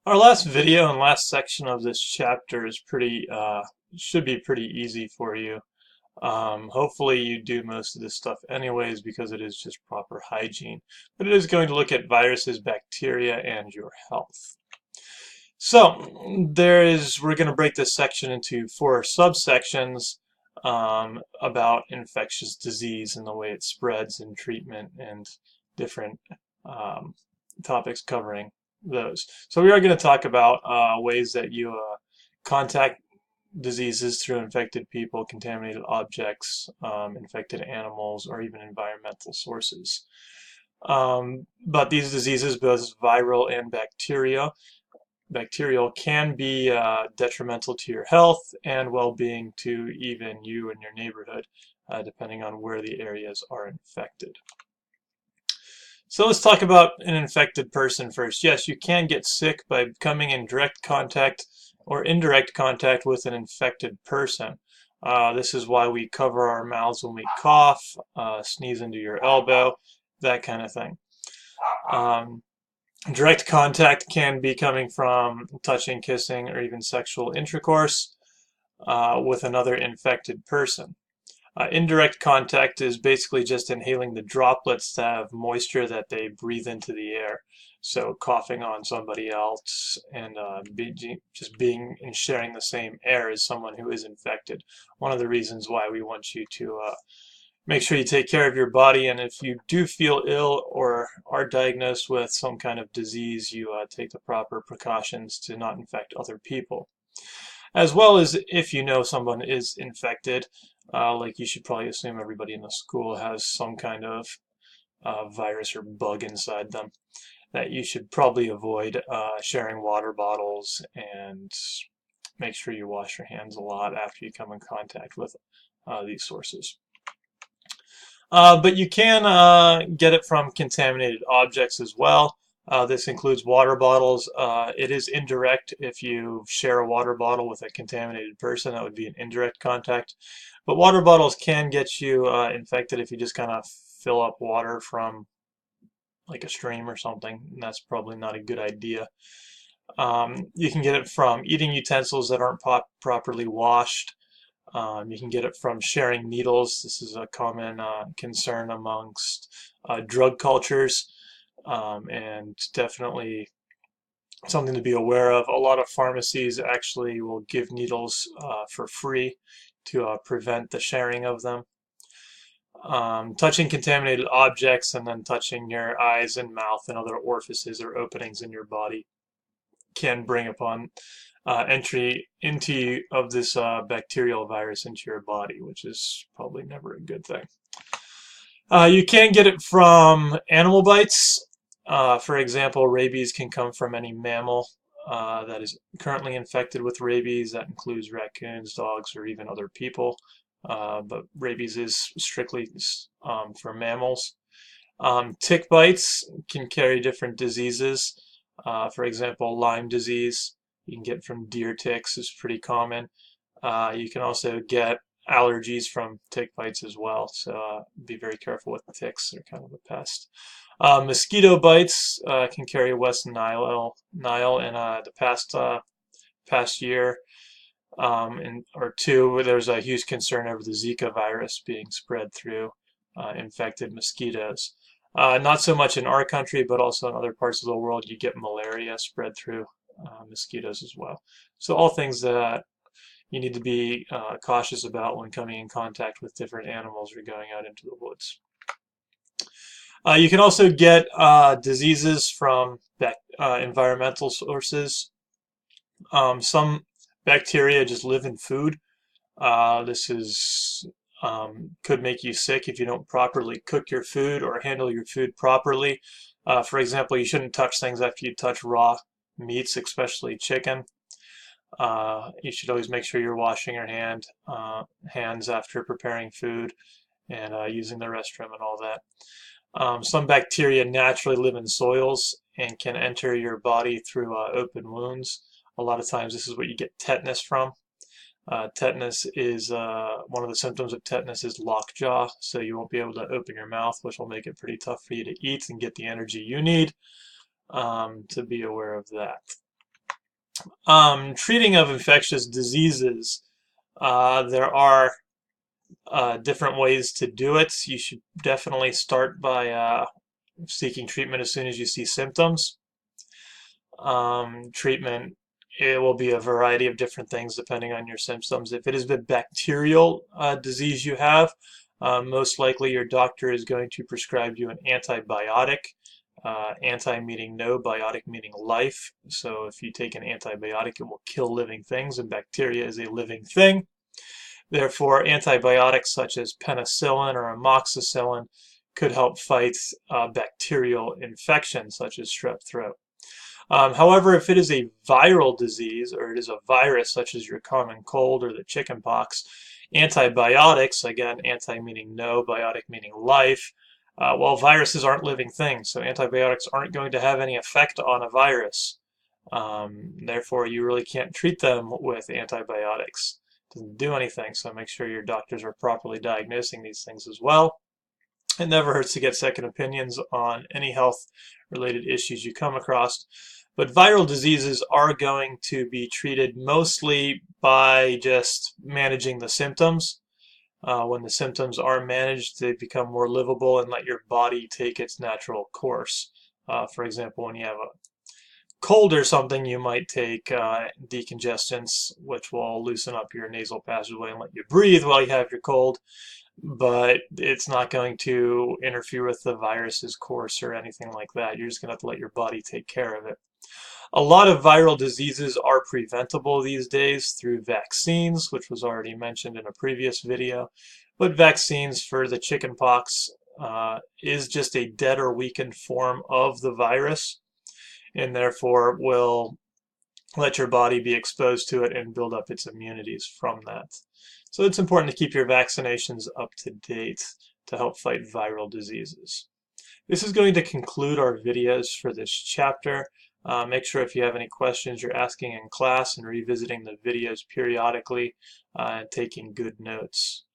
Our last video and last section of this chapter is should be pretty easy for you. Hopefully you do most of this stuff anyways because it is just proper hygiene. But it is going to look at viruses, bacteria, and your health. So we're going to break this section into 4 subsections about infectious disease and the way it spreads and treatment and different topics covering those. So we are going to talk about ways that you contact diseases through infected people, contaminated objects, infected animals, or even environmental sources. But these diseases, both viral and bacterial, can be detrimental to your health and well-being to even you and your neighborhood, depending on where the areas are infected. So let's talk about an infected person first. Yes, you can get sick by coming in direct contact or indirect contact with an infected person. This is why we cover our mouths when we cough, sneeze into your elbow, that kind of thing. Direct contact can be coming from touching, kissing, or even sexual intercourse with another infected person. Indirect contact is basically just inhaling the droplets that have moisture that they breathe into the air. So coughing on somebody else and just being and sharing the same air as someone who is infected. One of the reasons why we want you to make sure you take care of your body, and if you do feel ill or are diagnosed with some kind of disease, you take the proper precautions to not infect other people. As well as if you know someone is infected, like you should probably assume everybody in the school has some kind of virus or bug inside them, that you should probably avoid sharing water bottles and make sure you wash your hands a lot after you come in contact with these sources. But you can get it from contaminated objects as well. This includes water bottles. It is indirect if you share a water bottle with a contaminated person. That would be an indirect contact. But water bottles can get you infected if you just kind of fill up water from like a stream or something. And that's probably not a good idea. You can get it from eating utensils that aren't properly washed. You can get it from sharing needles. This is a common concern amongst drug cultures, and definitely something to be aware of. A lot of pharmacies actually will give needles for free to prevent the sharing of them. Touching contaminated objects and then touching your eyes and mouth and other orifices or openings in your body can bring upon entry of this bacterial virus into your body, which is probably never a good thing. You can get it from animal bites. For example, rabies can come from any mammal that is currently infected with rabies. That includes raccoons, dogs, or even other people. But rabies is strictly for mammals. Tick bites can carry different diseases. For example, Lyme disease you can get from deer ticks is pretty common. You can also get allergies from tick bites as well, so be very careful with the ticks. They're kind of a pest. Mosquito bites can carry West Nile in the past year or two. There's a huge concern over the Zika virus being spread through infected mosquitoes. Not so much in our country, but also in other parts of the world, you get malaria spread through mosquitoes as well. So all things that you need to be cautious about when coming in contact with different animals or going out into the woods. You can also get diseases from environmental sources. Some bacteria just live in food. This could make you sick if you don't properly cook your food or handle your food properly. For example, you shouldn't touch things after you touch raw meats, especially chicken. You should always make sure you're washing your hands after preparing food and using the restroom and all that. Some bacteria naturally live in soils and can enter your body through open wounds. A lot of times this is what you get tetanus from. Tetanus is one of the symptoms of tetanus is lockjaw, so you won't be able to open your mouth, which will make it pretty tough for you to eat and get the energy you need. To be aware of that. Treating of infectious diseases, there are different ways to do it. You should definitely start by seeking treatment as soon as you see symptoms. Treatment, it will be a variety of different things depending on your symptoms. If it is a bacterial disease you have, most likely your doctor is going to prescribe you an antibiotic. Anti meaning no, biotic meaning life. So if you take an antibiotic, it will kill living things, and bacteria is a living thing. Therefore, antibiotics such as penicillin or amoxicillin could help fight bacterial infections such as strep throat. However, if it is a viral disease or it is a virus such as your common cold or the chicken pox, antibiotics, again, anti meaning no, biotic meaning life, well, viruses aren't living things, so antibiotics aren't going to have any effect on a virus. Therefore, you really can't treat them with antibiotics. It doesn't do anything, so make sure your doctors are properly diagnosing these things as well. It never hurts to get second opinions on any health-related issues you come across. But viral diseases are going to be treated mostly by just managing the symptoms. When the symptoms are managed, they become more livable and let your body take its natural course. For example, when you have a cold or something, you might take decongestants, which will loosen up your nasal passageway and let you breathe while you have your cold, but it's not going to interfere with the virus's course or anything like that. You're just going to have to let your body take care of it. A lot of viral diseases are preventable these days through vaccines, which was already mentioned in a previous video. But vaccines for the chickenpox is just a dead or weakened form of the virus, and therefore will let your body be exposed to it and build up its immunities from that. So it's important to keep your vaccinations up to date to help fight viral diseases. This is going to conclude our videos for this chapter. Make sure if you have any questions you're asking in class and revisiting the videos periodically and taking good notes.